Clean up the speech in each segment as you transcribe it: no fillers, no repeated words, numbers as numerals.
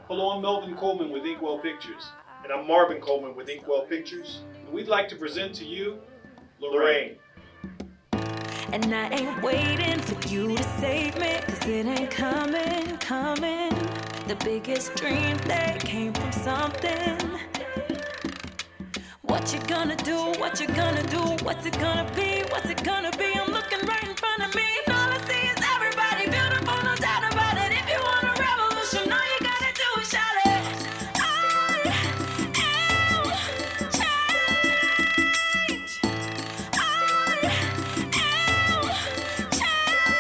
Hello, I'm Melvin Coleman with Inkwell Pictures, And I'm Marvin Coleman with Inkwell Pictures. and we'd like to present to you Lorraine. And I ain't waiting for you to save me, 'cause it ain't coming. The biggest dream that came from something. What you gonna do? What you gonna do? What's it gonna be? What's it gonna be? I'm looking right in front of me, and all I see is everybody beautiful, no doubt about it. If you want a revolution, all you gotta do is shout it. I am change. I am change.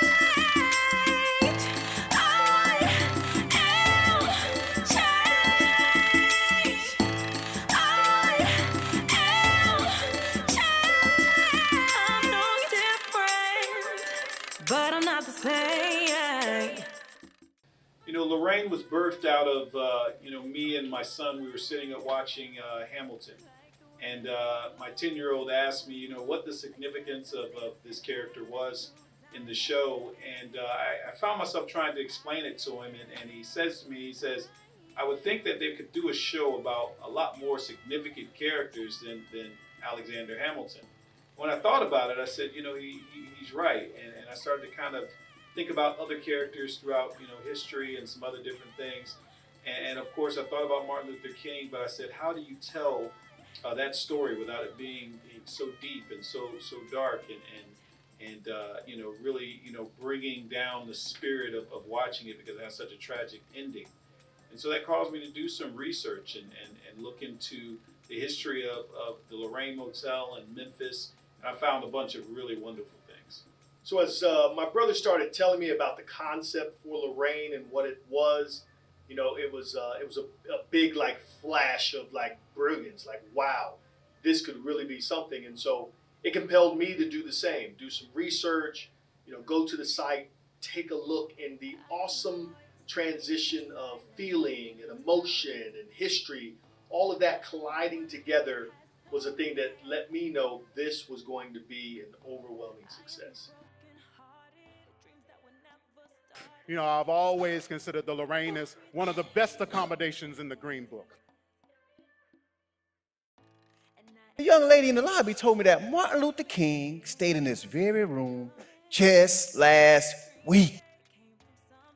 I am change. I am change. I'm no different, but I'm not the same. You know, Lorraine was birthed out of, me and my son. We were sitting up watching Hamilton. And my 10-year-old asked me, what the significance of this character was in the show. And I found myself trying to explain it to him. And he says to me, he says, I would think that they could do a show about a lot more significant characters than Alexander Hamilton. When I thought about it, I said, he's right. And I started to kind of think about other characters throughout, history and some other different things. And of course, I thought about Martin Luther King, but I said, how do you tell that story without it being so deep and so dark and really bringing down the spirit of watching it, because it has such a tragic ending. And so that caused me to do some research and look into the history of the Lorraine Motel in Memphis. And I found a bunch of really wonderful things. So as my brother started telling me about the concept for Lorraine and what it was, it was a big flash of brilliance, wow, this could really be something. And so it compelled me to do the same, do some research, go to the site, take a look in the awesome transition of feeling and emotion and history, all of that colliding together was a thing that let me know this was going to be an overwhelming success. I've always considered the Lorraine as one of the best accommodations in the Green Book. The young lady in the lobby told me that Martin Luther King stayed in this very room just last week.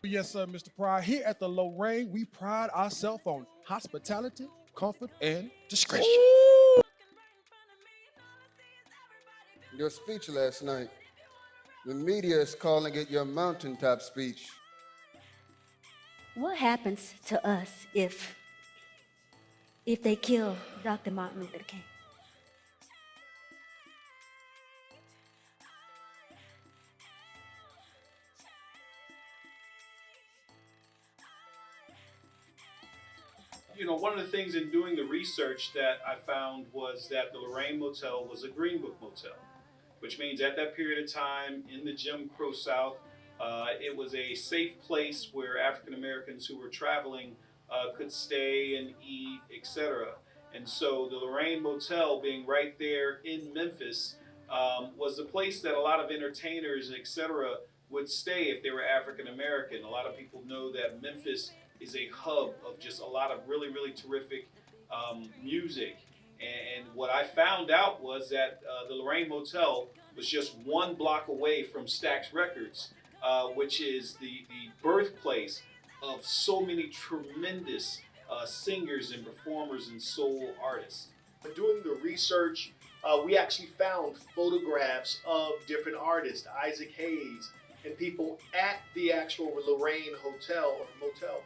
Yes, sir, Mr. Pryor. Here at the Lorraine, we pride ourselves on hospitality, comfort, and discretion. Your speech last night, the media is calling it your mountaintop speech. What happens to us if they kill Dr. Martin Luther King? One of the things in doing the research that I found was that the Lorraine Motel was a Green Book motel, which means at that period of time in the Jim Crow South, it was a safe place where African Americans who were traveling could stay and eat, etc. And so the Lorraine Motel, being right there in Memphis, was the place that a lot of entertainers, etc., would stay if they were African American. A lot of people know that Memphis is a hub of just a lot of really, really terrific music. And what I found out was that the Lorraine Motel was just one block away from Stax Records, which is the birthplace of so many tremendous singers and performers and soul artists. Doing the research, we actually found photographs of different artists, Isaac Hayes, and people at the actual Lorraine Hotel or Motel,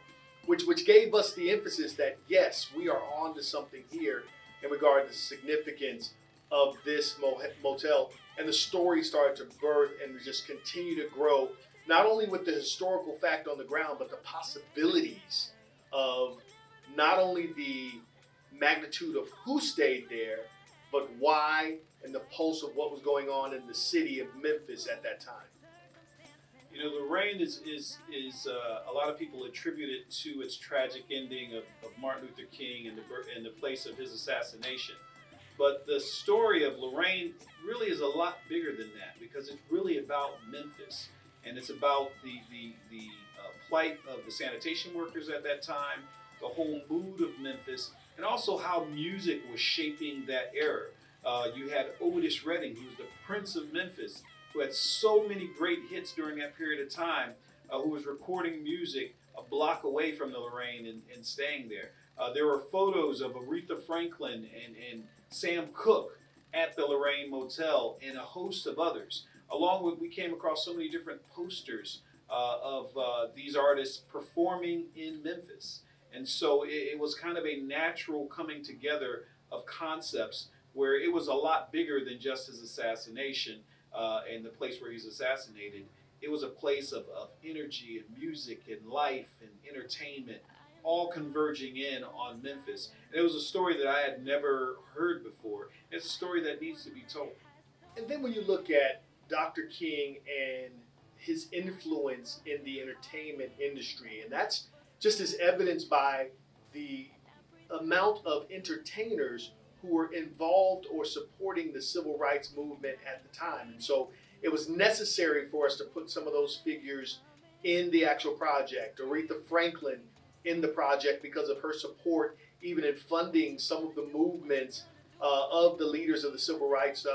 which gave us the emphasis that yes, we are on to something here in regard to the significance of this motel. And the story started to birth and just continue to grow, not only with the historical fact on the ground, but the possibilities of not only the magnitude of who stayed there, but why, and the pulse of what was going on in the city of Memphis at that time. Lorraine is a lot of people attribute it to its tragic ending of Martin Luther King and the place of his assassination. But the story of Lorraine really is a lot bigger than that, because it's really about Memphis, and it's about the plight of the sanitation workers at that time, the whole mood of Memphis, and also how music was shaping that era. You had Otis Redding, who was the Prince of Memphis, who had so many great hits during that period of time, who was recording music a block away from the Lorraine and staying there. There were photos of Aretha Franklin and Sam Cooke at the Lorraine Motel and a host of others. Along with, we came across so many different posters of these artists performing in Memphis. And so it was kind of a natural coming together of concepts where it was a lot bigger than just his assassination and the place where he's assassinated. It was a place of energy and music and life and entertainment, all converging in on Memphis. And it was a story that I had never heard before. It's a story that needs to be told. And then when you look at Dr. King and his influence in the entertainment industry, and that's just as evidenced by the amount of entertainers who were involved or supporting the civil rights movement at the time. And so it was necessary for us to put some of those figures in the actual project. Aretha Franklin in the project because of her support, even in funding some of the movements of the leaders of the civil rights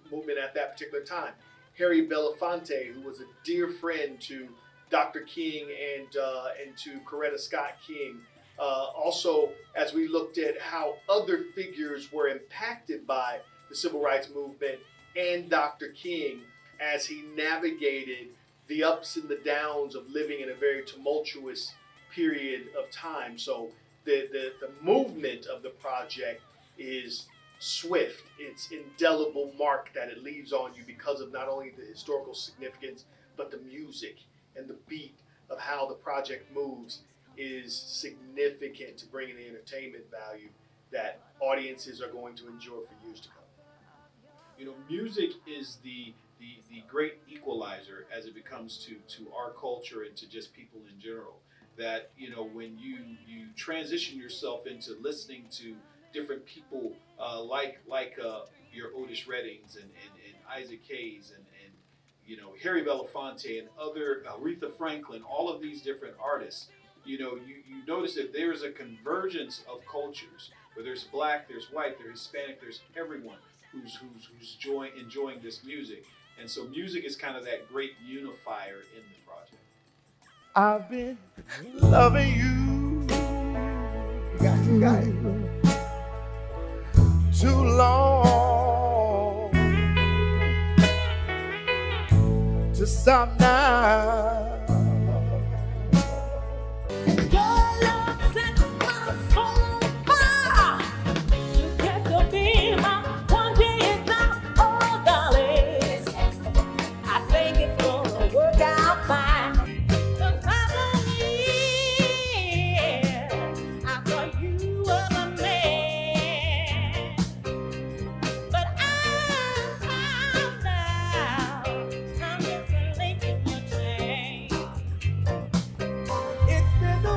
movement at that particular time. Harry Belafonte, who was a dear friend to Dr. King and to Coretta Scott King. Also, as we looked at how other figures were impacted by the civil rights movement and Dr. King as he navigated the ups and the downs of living in a very tumultuous period of time. So the movement of the project is swift. It's indelible mark that it leaves on you because of not only the historical significance, but the music and the beat of how the project moves is significant to bringing the entertainment value that audiences are going to enjoy for years to come. You know, music is the great equalizer as it becomes to our culture and to just people in general. That, you know, when you transition yourself into listening to different people like your Otis Reddings and Isaac Hayes and you know, Harry Belafonte and other Aretha Franklin, all of these different artists, you know, you notice that there is a convergence of cultures where there's black, there's white, there's Hispanic, there's everyone who's enjoying this music. And so music is kind of that great unifier in the project. I've been loving you. Got it. Too long to stop now. Your love sets my soul on fire. You get to be my one day it's not all, darling. I think it's gonna work out fine. 'Cause I believe I thought you were the man, but I'm found now. I'm just linking your chain. It's been a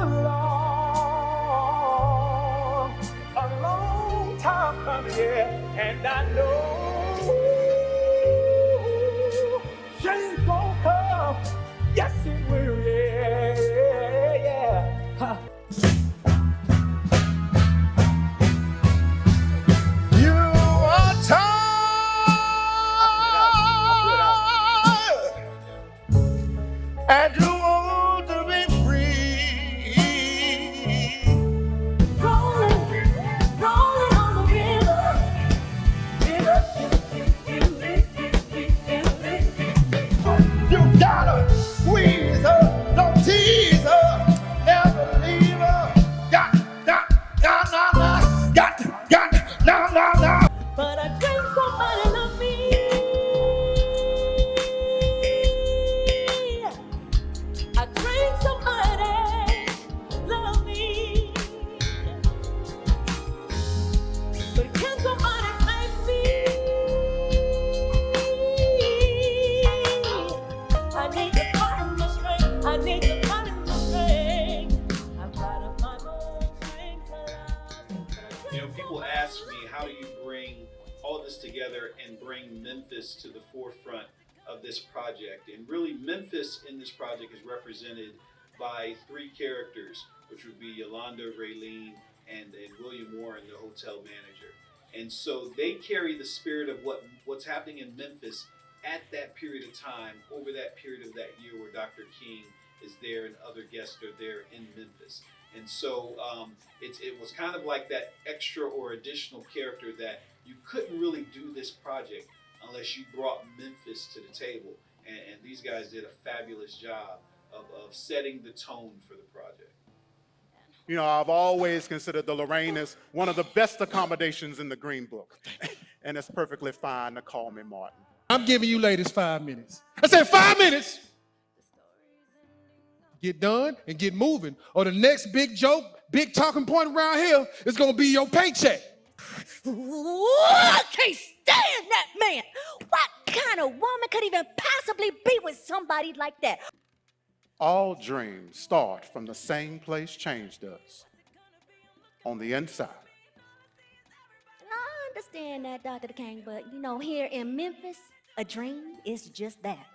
long time coming, yeah, and I know change gon' come. Yes, it will, yeah. Huh. You are tired, and you want to be free. Rolling on the river. You gotta squeeze her, don't tease her, never leave her. Got, nah. But I think somebody love me. I think somebody love me. But can somebody save me? I need to find the strength. I need to find the strength. I've got to find the strength to love. You know, people ask me, how do you bring all this together and bring Memphis to the forefront of this project? And really, Memphis in this project is represented by three characters, which would be Yolanda, Raylene, and William Warren, the hotel manager. And so they carry the spirit of what's happening in Memphis at that period of time, over that period of that year where Dr. King is there and other guests are there in Memphis. And so it was kind of like that extra or additional character that you couldn't really do this project unless you brought Memphis to the table. And these guys did a fabulous job of setting the tone for the project. You know, I've always considered the Lorraine as one of the best accommodations in the Green Book. And it's perfectly fine to call me Martin. I'm giving you ladies 5 minutes. I said 5 minutes. Get done and get moving, or the next big joke, big talking point around here is gonna be your paycheck. Ooh, I can't stand that man. What kind of woman could even possibly be with somebody like that? All dreams start from the same place change does, on the inside. I understand that, Dr. King, but you know, here in Memphis, a dream is just that,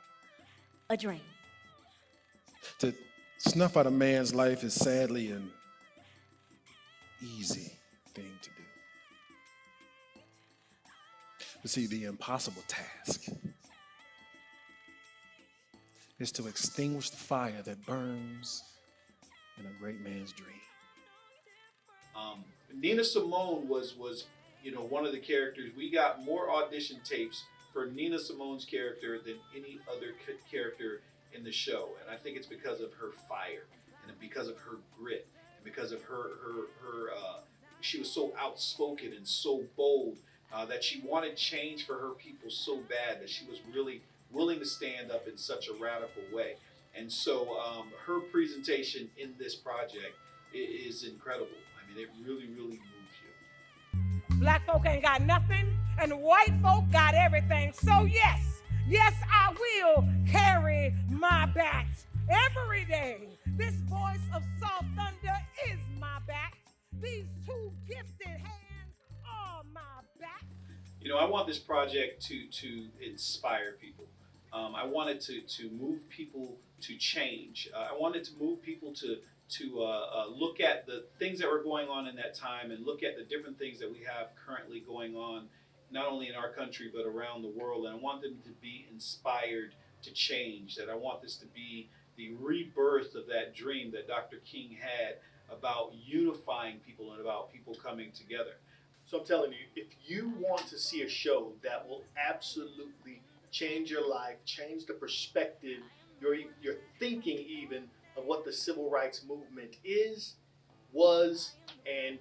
a dream. To snuff out a man's life is sadly an easy thing to do. But see, the impossible task is to extinguish the fire that burns in a great man's dream. Nina Simone was one of the characters. We got more audition tapes for Nina Simone's character than any other character in the show, and I think it's because of her fire and because of her grit and because of her she was so outspoken and so bold that she wanted change for her people so bad that she was really willing to stand up in such a radical way. And so her presentation in this project is incredible. I mean, it really, really moves you. Black folk ain't got nothing, and white folk got everything. So yes, I will carry my bat every day. This voice of soft thunder is my bat. These two gifted hands are my bat. You know, I want this project to inspire people. I wanted to move people to change. I wanted to move people to look at the things that were going on in that time and look at the different things that we have currently going on, not only in our country, but around the world. And I want them to be inspired to change, that I want this to be the rebirth of that dream that Dr. King had about unifying people and about people coming together. So I'm telling you, if you want to see a show that will absolutely change your life, change the perspective, your thinking even of what the civil rights movement was, and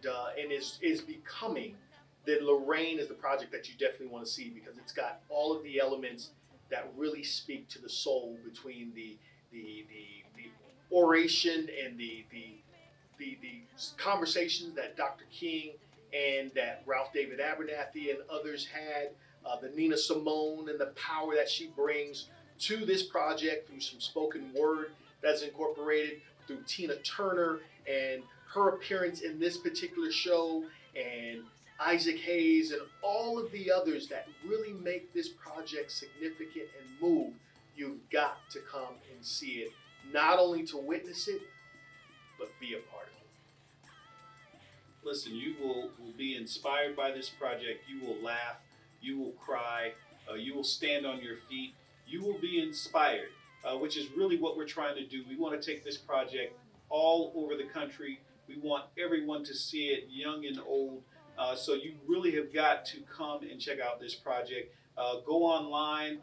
is becoming, then Lorraine is the project that you definitely want to see, because it's got all of the elements that really speak to the soul between the oration and the conversations that Dr. King and that Ralph David Abernathy and others had, the Nina Simone and the power that she brings to this project through some spoken word that's incorporated, through Tina Turner and her appearance in this particular show, and Isaac Hayes and all of the others that really make this project significant and move. You've got to come and see it, not only to witness it, but be a part of it. Listen, you will be inspired by this project. You will laugh. You will cry. You will stand on your feet. You will be inspired, which is really what we're trying to do. We want to take this project all over the country. We want everyone to see it, young and old. So you really have got to come and check out this project. Go online,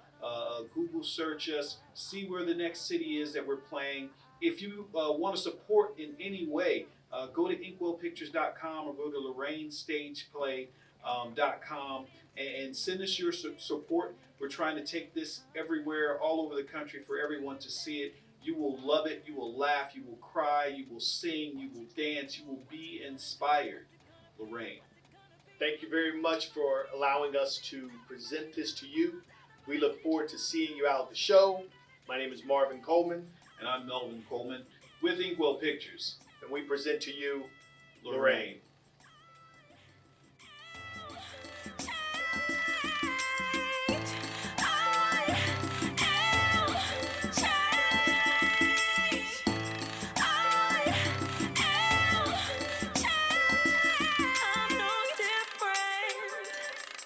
Google search us, see where the next city is that we're playing. If you want to support in any way, go to inkwellpictures.com or go to LorraineStagePlay.com and send us your support. We're trying to take this everywhere, all over the country, for everyone to see it. You will love it. You will laugh. You will cry. You will sing. You will dance. You will be inspired. Lorraine. Thank you very much for allowing us to present this to you. We look forward to seeing you out at the show. My name is Marvin Coleman. And I'm Melvin Coleman with Inkwell Pictures. And we present to you Lorraine.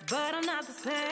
but I'm not the same.